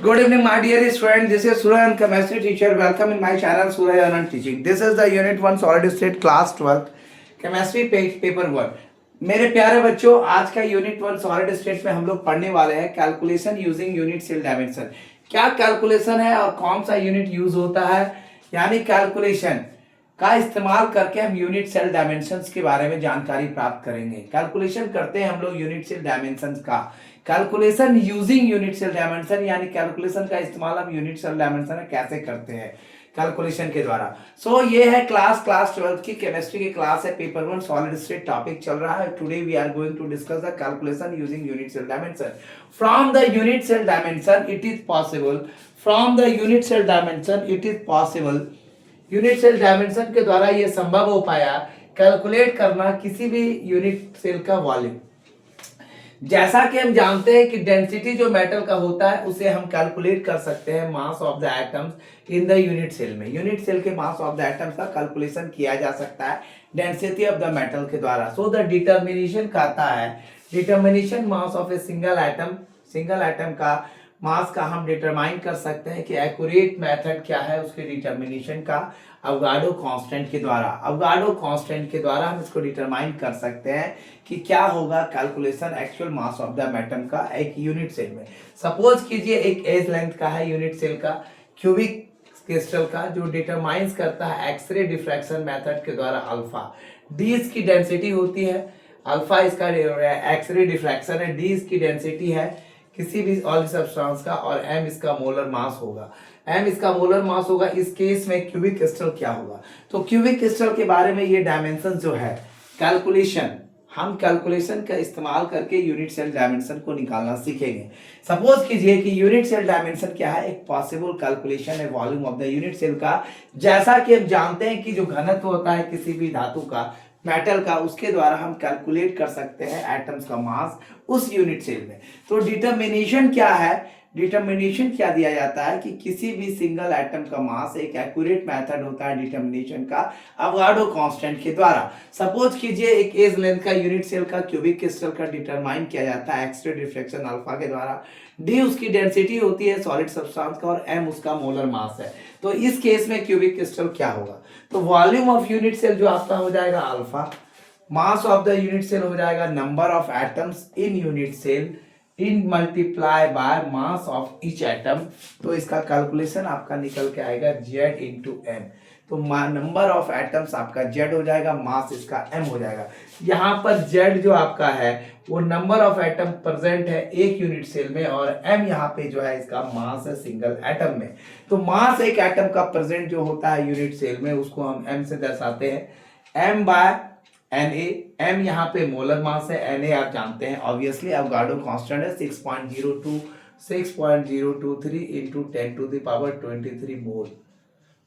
Good evening, my dear students. This is Surya, chemistry teacher. Welcome in my channel, Surya Anand Teaching. This is the Unit 1 Solid State Class 12 Chemistry Paper 1. मेरे प्यारे बच्चों, आज का unit 1 solid state में हम लोग पढ़ने वाले हैं calculation using unit cell dimension. क्या कैलकुलेशन है और कौन सा यूनिट यूज होता है, यानी कैलकुलेशन का इस्तेमाल करके हम यूनिट सेल डायमेंशंस के बारे में जानकारी प्राप्त करेंगे। कैलकुलेशन करते हैं हम लोग यूनिट सेल डायमेंशंस का। Calculation using unit cell dimension, यानी कैलकुलेशन का इस्तेमाल हम यूनिट सेल डायमेंशन कैसे करते हैं कैलकुलेशन के द्वारा। सो ये है क्लास 12 की केमिस्ट्री की क्लास है, पेपर 1 सॉलिड स्टेट टॉपिक चल रहा है। Today we are going to discuss the calculation using unit cell dimension. From the unit cell dimension it is possible, from the unit cell dimension it is possible, unit cell dimension के द्वारा यह संभव हो पाया calculate करना किसी भी unit cell का वॉल्यूम। जैसा कि हम जानते हैं कि डेंसिटी जो मेटल का होता है उसे हम कैलकुलेट कर सकते हैं mass of the atoms in the unit cell में। यूनिट सेल के मास ऑफ द एटम्स का कैलकुलेशन किया जा सकता है डेंसिटी ऑफ द मेटल के द्वारा। सो द डिटर्मिनेशन कहता है, determination mass of a single atom का मास का हम डिटरमाइन कर सकते हैं कि एक्यूरेट मेथड क्या है उसके डिटर्मिनेशन का, अवगाडो कांस्टेंट के द्वारा। अवगाडो कांस्टेंट के द्वारा हम इसको डिटरमाइन कर सकते हैं कि क्या होगा calculation actual mass of the atom का एक यूनिट सेल में। सपोज कीजिए एक एज लेंथ का है यूनिट सेल का क्यूबिक क्रिस्टल का, जो डिटरमाइंस करता है एक्सरे डिफ्रैक्शन मेथड के द्वारा अल्फा। डी इसकी डेंसिटी होती है, अल्फा इसका एक्सरे डिफ्रैक्शन है, डी इसकी डेंसिटी है किसी भी ऑयल सब्सटेंस का, और एम इसका मोलर मास होगा। एम इसका मोलर मास होगा। इस केस में क्यूबिक क्रिस्टल क्या होगा, तो क्यूबिक क्रिस्टल के बारे में ये डायमेंशन जो है कैलकुलेशन, हम कैलकुलेशन का इस्तेमाल करके यूनिट सेल डायमेंशन को निकालना सीखेंगे। सपोज कीजिए कि यूनिट सेल डायमेंशन क्या है, एक पॉसिबल कैलकुलेशन है volume of the unit cell का। जैसा कि हम जानते हैं कि जो घनत्व होता है किसी भी धातु का, मेटल का, उसके द्वारा हम कैलकुलेट कर सकते हैं एटम्स का मास उस यूनिट सेल में। तो डिटर्मिनेशन क्या है, डिटर्मिनेशन क्या दिया जाता है कि किसी भी सिंगल एटम का मास एक एक्यूरेट मेथड होता है डिटर्मिनेशन का अवगाडो कांस्टेंट के द्वारा। सपोज कीजिए एक एज लेंथ का यूनिट सेल का क्यूबिक क्रिस्टल का डिटरमाइन किया जाता है एक्सरे डिफ्रैक्शन अल्फा के द्वारा। डी उसकी डेंसिटी होती है सॉलिड सब्सटेंस का, और एम उसका मोलर मास है। तो इस केस में क्यूबिक क्रिस्टल क्या होगा, तो वॉल्यूम ऑफ यूनिट सेल जो आपका हो जाएगा alpha, mass of the unit cell हो जाएगा number of atoms in unit cell in multiply by mass of each atom. तो इसका कैलकुलेशन आपका निकल के आएगा Z इंटू एम। तो नंबर ऑफ एटम्स आपका Z हो जाएगा, मास इसका M हो जाएगा। यहाँ पर Z जो आपका है वो नंबर ऑफ एटम प्रेजेंट है एक यूनिट सेल में, और M यहाँ पे जो है इसका मास है सिंगल एटम में। तो मास एक एटम का प्रेजेंट जो होता है यूनिट सेल में उसको हम M से दर्शाते हैं, M बाय Na। M यहाँ पे मोलर मास है, Na आप जानते हैं ऑब्वियसली अवगाडो कांस्टेंट है 6.023 into 10 to the power 23 mole,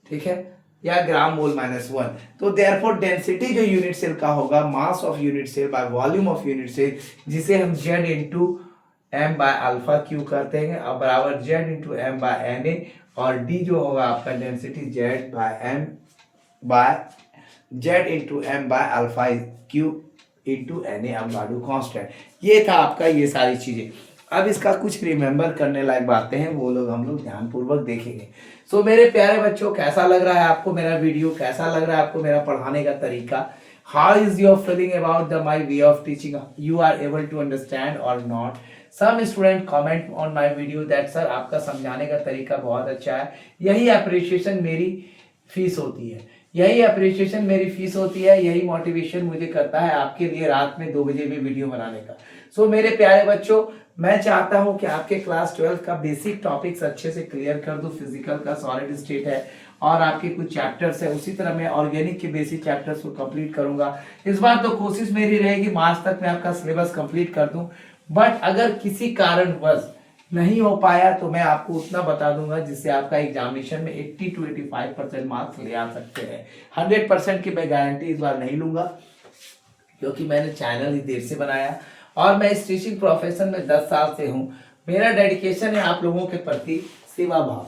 ठीक है, या ग्राम मोल -1। तो देयरफॉर डेंसिटी जो यूनिट सेल का होगा, mass of unit cell by volume of unit cell, जिसे हम Z into M by alpha cube करते हैं, और बराबर Z into M by Na, और D जो होगा आपका density Z into M by alpha cube into Na Avogadro constant. ये था आपका ये सारी चीजें। अब इसका कुछ रिमेंबर करने लायक बातें हैं, वो लोग हम लोग ध्यानपूर्वक देखेंगे। सो मेरे प्यारे बच्चों, कैसा लग रहा है आपको मेरा वीडियो, कैसा लग रहा है आपको मेरा पढ़ाने का तरीका? How is your feeling about the my way of teaching? You are able to understand और not? Some student comment on my video that sir आपका समझाने का तरीका बहुत अच्छा है। यही अप्रिशिएशन मेरी फीस होती है, यही अप्रिशिएशन मेरी फीस होती है, यही मोटिवेशन मुझे करता है आपके लिए रात में 2 बजे भी वीडियो बनाने का। सो मेरे प्यारे बच्चों, मैं चाहता हूं कि आपके क्लास 12 का बेसिक टॉपिक्स अच्छे से क्लियर कर दूं। फिजिकल का सॉलिड स्टेट है और आपके कुछ चैप्टर्स है, उसी तरह मैं ऑर्गेनिक के बेसिक चैप्टर्स को कंप्लीट करूंगा। इस बार तो कोशिश मेरी रहेगी मार्च तक मैं आपका सिलेबस कंप्लीट कर दूं, बट अगर किसी कारणवश नहीं हो पाया तो मैं आपको उतना बता दूंगा जिससे आपका एग्जामिनेशन में 80 to 85% मार्क्स ले आ सकते हैं। 100% की मैं गारंटी इस बार नहीं लूंगा, क्योंकि मैंने चैनल ही देर से बनाया और मैं इस टीचिंग प्रोफेशन में 10 साल से हूं। मेरा डेडिकेशन है आप लोगों के प्रति सेवा भाव,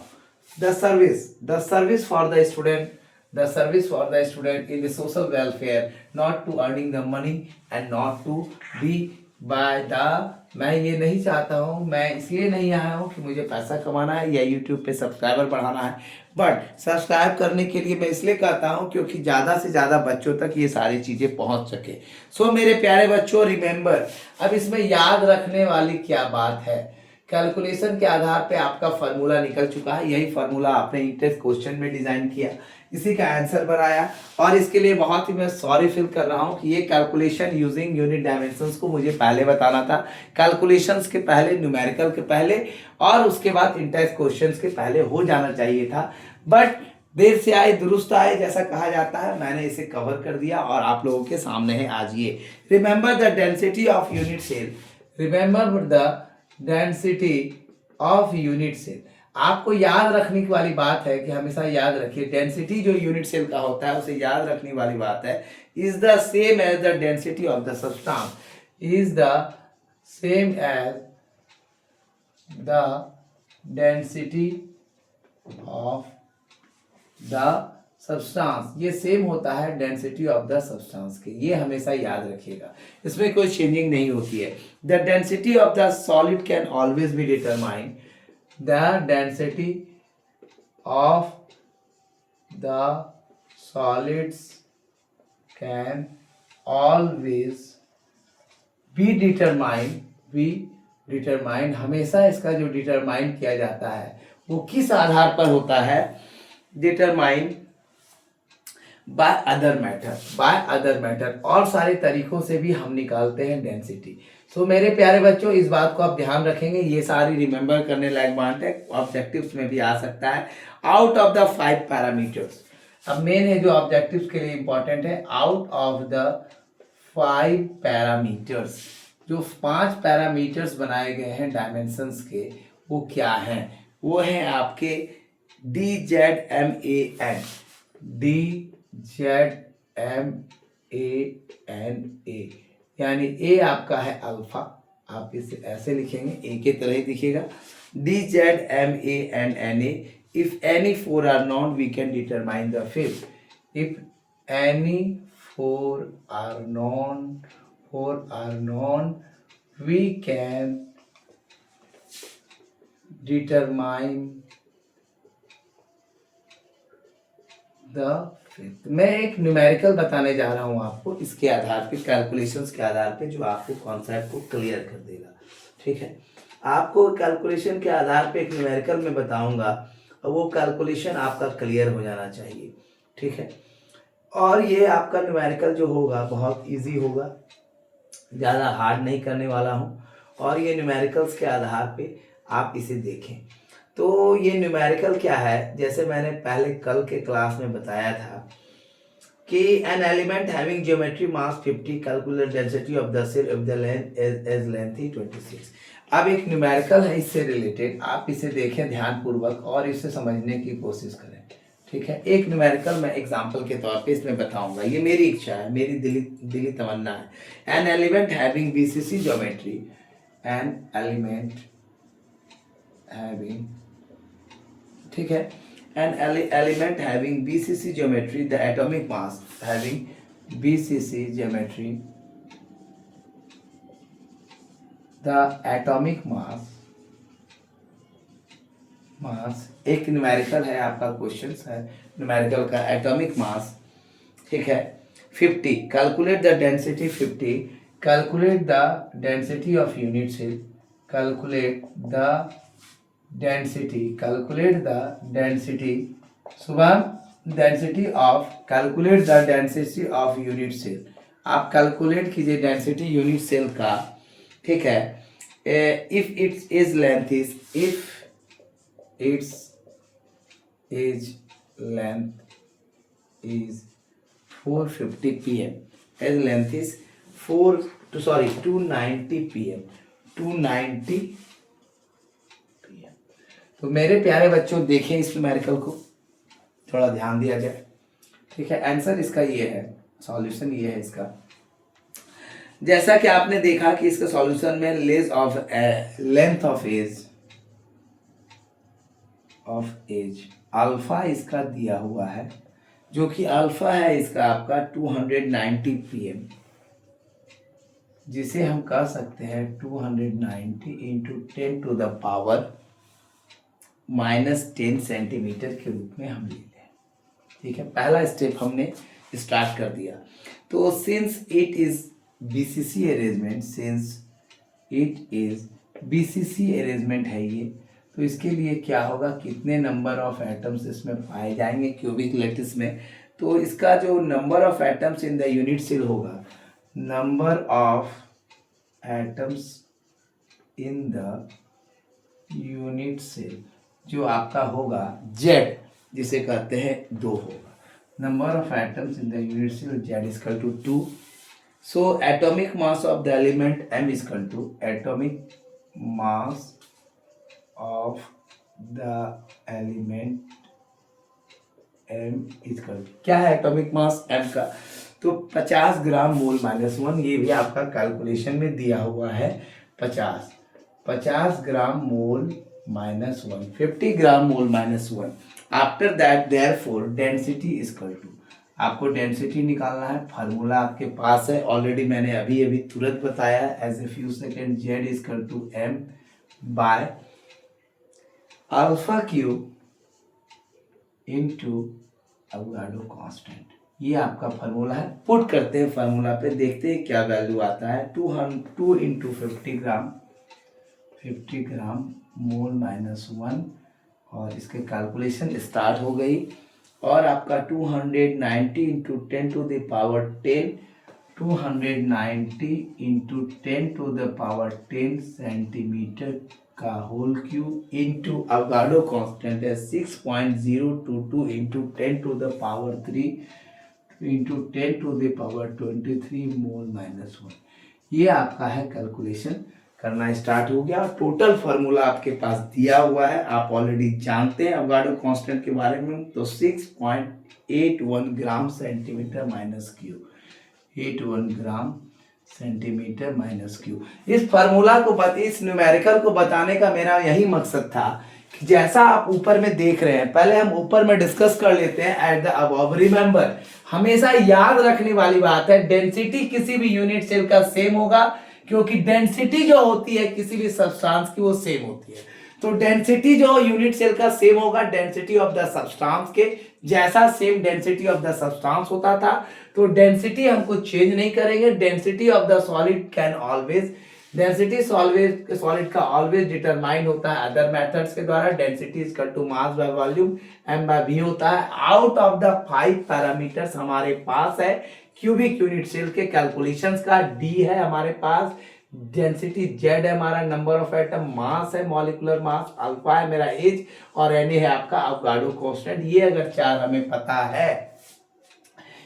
the service for the student, the service for the student in the social welfare, not to earning the money and not to be by the मैं ये नहीं चाहता हूँ, मैं इसलिए नहीं आया हूँ कि मुझे पैसा कमाना है या यूट्यूब पे सब्सक्राइबर बढ़ाना है, बट सब्सक्राइब करने के लिए मैं इसलिए कहता हूँ क्योंकि ज़्यादा से ज़्यादा बच्चों तक ये सारी चीज़ें पहुँच सके। सो मेरे प्यारे बच्चों, रिमेंबर, अब इसमें याद रखने वाली क्या बात है, कैलकुलेशन के आधार पे आपका फार्मूला निकल चुका है, यही फार्मूला आपने टेस्ट क्वेश्चन में डिजाइन किया, इसी का आंसर बनाया, और इसके लिए बहुत ही मैं सॉरी फील कर रहा हूँ कि ये कैलकुलेशन यूजिंग यूनिट डायमेंशंस को मुझे पहले बताना था, कैलकुलेशंस के पहले, न्यूमेरिकल के पहले, और उसके बाद इंटेस्ट क्वेश्चंस के पहले हो जाना चाहिए था, बट देर से आए दुरुस्त आए जैसा कहा जाता है, मैंने इसे कवर कर दिया और आप लोगों के सामने है आज ये। Remember the density of unit cell, remember the density of unit cell. आपको याद रखने की वाली बात है कि हमेशा याद रखिए, डेंसिटी जो यूनिट सेल का होता है उसे याद रखने वाली बात है, is the same as the density of the substance, is the same as the density of the substance, ये सेम होता है डेंसिटी ऑफ द सब्सटेंस के, ये हमेशा याद रखिएगा, इसमें कोई चेंजिंग नहीं होती है। The density of the solid can always be determined, the density of the solids can always be determined, हमेशा इसका जो डिटरमाइन किया जाता है वो किस आधार पर होता है, डिटरमाइन बाय अदर मैटर, और सारे तरीकों से भी हम निकालते हैं डेंसिटी। सो मेरे प्यारे बच्चों, इस बात को आप ध्यान रखेंगे, ये सारी रिमेंबर करने लायक बात है, ऑब्जेक्टिव्स में भी आ सकता है। आउट ऑफ द 5 पैरामीटर्स, अब मेन है जो ऑब्जेक्टिव्स के लिए इंपॉर्टेंट है, आउट ऑफ द 5 पैरामीटर्स, जो 5 पैरामीटर्स बनाए गए हैं डायमेंशंस के, वो क्या हैं, वो हैं आपके DZMAN, DZMANA, यानी ए आपका है अल्फा, आप इसे ऐसे लिखेंगे, ए के तरह ही दिखेगा, DZMANA, if any 4 are known we can determine the fifth, if any 4 are known we can determine the fifth. मैं एक न्यूमेरिकल बताने जा रहा हूँ आपको, इसके आधार पे, कैलकुलेशंस के आधार पे, जो आपको कॉन्सेप्ट को क्लियर कर देगा, ठीक है। आपको कैलकुलेशन के आधार पे एक न्यूमेरिकल में बताऊंगा, और वो कैलकुलेशन आपका क्लियर हो जाना चाहिए, ठीक है। और ये आपका न्यूमेरिकल जो होगा बहुत ईजी होगा, ज़्यादा हार्ड नहीं करने वाला हूँ, और ये न्यूमेरिकल्स के आधार पे आप इसे देखें। तो ये न्यूमेरिकल क्या है, जैसे मैंने पहले कल के क्लास में बताया था कि an element having geometry mass 50, calculate density of the cell if the length edge length 26। अब एक न्यूमेरिकल है इससे रिलेटेड, आप इसे देखें ध्यानपूर्वक और इसे समझने की कोशिश करें, ठीक है। एक न्यूमेरिकल मैं एग्जांपल के तौर पे इसमें बताऊंगा, ये मेरी इच्छा है, मेरी दिली तमन्ना है। N element having BCC geometry, N element having, ठीक है, N element having BCC geometry, the atomic mass having BCC geometry, the atomic mass एक न्यूमेरिकल है, आपका क्वेश्चन है न्यूमेरिकल का, एटॉमिक मास, ठीक है, 50, calculate the density 50, calculate the density of unit cell, calculate the density सुबह density of unit cell, आप calculate कीजिए डेंसिटी यूनिट सेल का, ठीक है। If its edge length is 450 pm, edge length is 290 pm, 290 तो मेरे प्यारे बच्चों देखें इस न्यूमेरिकल को, थोड़ा ध्यान दिया जाए, ठीक है। आंसर इसका ये है, सॉल्यूशन ये है इसका। जैसा कि आपने देखा कि इसका सॉल्यूशन में लेंथ ऑफ एज अल्फा इसका दिया हुआ है, जो कि अल्फा है इसका आपका 290 pm, जिसे हम कह सकते हैं 290 इंटू 10⁻⁻10 सेंटीमीटर के रूप में हम ले लें। ठीक है, पहला स्टेप हमने स्टार्ट कर दिया। तो since it is BCC arrangement, है ये, तो इसके लिए क्या होगा, कितने नंबर ऑफ एटम्स इसमें पाए जाएंगे क्यूबिक लैटिस में। तो इसका जो number of atoms in the unit cell होगा, number of atoms in the unit cell जो आपका होगा जेड, जिसे कहते हैं 2 होगा। Number of atoms in the unit cell Z is equal to 2। So atomic mass of the element m is equal to atomic mass of the element m is equal to, क्या है atomic mass m का, तो 50 gram mole -1, ये भी आपका calculation में दिया हुआ है। 50 gram mole -1, 50 gram mole -1। After that therefore density is equal to, आपको डेंसिटी निकालना है, फार्मूला आपके पास है ऑलरेडी, मैंने अभी अभी तुरंत बताया as a few second. Z is equal to m by alpha cube into Avogadro constant, ये आपका फार्मूला है। पुट करते हैं फार्मूला पे, देखते हैं क्या वैल्यू आता है। 2 इंटू 50 ग्राम मोल -1, और इसके कैलकुलेशन स्टार्ट हो गई। और आपका 290 इंटू 10⁻10, 290 इंटू 10⁻10 सेंटीमीटर का whole cube into Avogadro constant है 6.022 इंटू 10⁻3 इंटू 10⁻23 मोल -1। ये आपका है कैलकुलेशन करना स्टार्ट हो गया। टोटल फार्मूला आपके पास दिया हुआ है, आप ऑलरेडी जानते हैं अवोगाड्रो कांस्टेंट के बारे में। तो 6.81 ग्राम सेंटीमीटर माइनस क्यूब, 81 ग्राम सेंटीमीटर माइनस क्यूब। इस फार्मूला को इस न्यूमेरिकल को बताने का मेरा यही मकसद था कि जैसा आप ऊपर में देख रहे हैं, पहले हम ऊपर में डिस्कस कर लेते हैं एट द अबव। रिमेंबर, हमेशा याद रखने वाली बात है, डेंसिटी किसी भी यूनिट सेल का सेम होगा, क्योंकि डेंसिटी जो होती है किसी भी सब्सटेंस की वो सेम होती है। तो डेंसिटी जो यूनिट सेल का सेम होगा डेंसिटी ऑफ द सब्सटेंस के, जैसा same density of the substance होता था। तो डेंसिटी हमको चेंज नहीं करेंगे। Density of the solid can always, density solid का ऑलवेज डिटरमाइन होता है अदर मेथड्स के द्वारा। Density is equal to mass by volume, m by v होता है। आउट ऑफ द 5 पैरामीटर्स हमारे पास है क्यूबिक यूनिट सेल के कैलकुलेशंस का, d है हमारे पास, डेंसिटी z है हमारा, नंबर ऑफ एटम, मास है मॉलिक्यूलर मास, अल्फा है मेरा एज, और Na है आपका अवोगाड्रो कांस्टेंट। ये अगर 4 हमें पता है,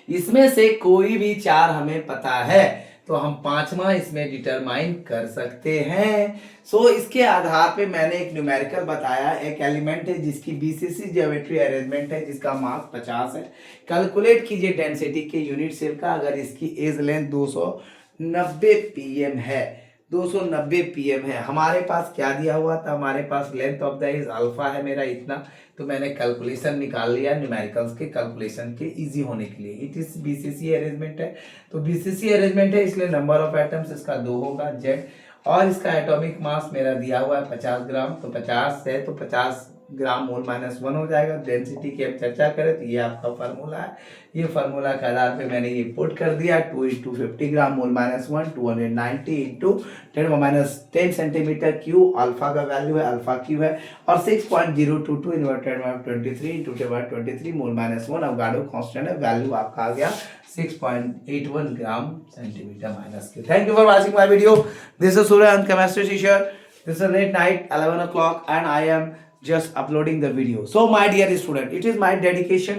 इसमें से कोई भी 4 हमें पता है, तो हम 5वां इसमें डिटरमाइन कर सकते हैं। सो इसके आधार पे मैंने एक न्यूमेरिकल बताया, एक एलिमेंट है जिसकी बीसीसी ज्योमेट्री अरेंजमेंट है, जिसका मास 50 है। कैलकुलेट कीजिए डेंसिटी के यूनिट सेल का, अगर इसकी एज लेंथ 290 pm है, 290 pm है। हमारे पास क्या दिया हुआ था, हमारे पास length of the edge alpha है मेरा इतना, तो मैंने कैलकुलेशन निकाल लिया न्यूमेरिकल्स के कैलकुलेशन के इजी होने के लिए। इट इज बीसीसी अरेंजमेंट है, तो बीसीसी अरेंजमेंट है इसलिए नंबर ऑफ एटम्स इसका 2 होगा जेड, और इसका एटॉमिक मास मेरा दिया हुआ है 50 ग्राम, तो 50 है तो 50 ग्राम मोल -1 हो जाएगा। डेंसिटी की अब चर्चा करें तो ये आपका फार्मूला है, ये फार्मूला के आधार पे मैंने ये पुट कर दिया। 2 into 50 gram mole -1, 290 into 10⁻10 centimetre cube, alpha का वैल्यू है, अल्फा क्यू है, और 6.022 inverted by 23 into 10⁻23 mole -1 Avogadro constant है, वैल्यू आपका आ गया 6.81 gram centimetre minus cube. Thank you for watching my video. This is Surya, chemistry teacher. This is late night 11 o'clock and I am just uploading the video. So my dear student, it is my dedication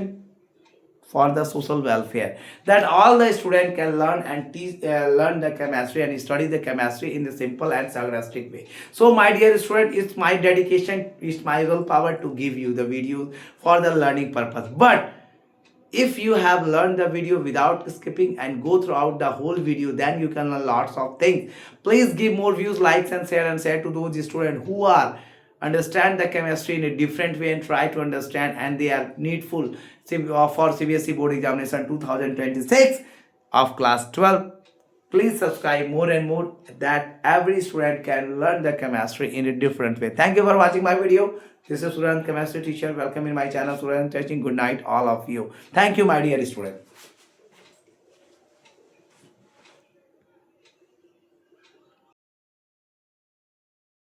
for the social welfare that all the student can learn and teach, learn the chemistry and study the chemistry in the simple and sarcastic way. So my dear student, it's my dedication, it's my willpower to give you the video for the learning purpose. But if you have learned the video without skipping and go throughout the whole video, then you can learn lots of things. Please give more views, likes and share to those students who are understand the chemistry in a different way and try to understand, and they are needful for CBSE board examination 2026 of class 12 Please subscribe more and more that every student can learn the chemistry in a different way. Thank you for watching my video. This is Suryan, chemistry teacher. Welcome in my channel, Suryan Testing. Good night, all of you. Thank you, my dear student.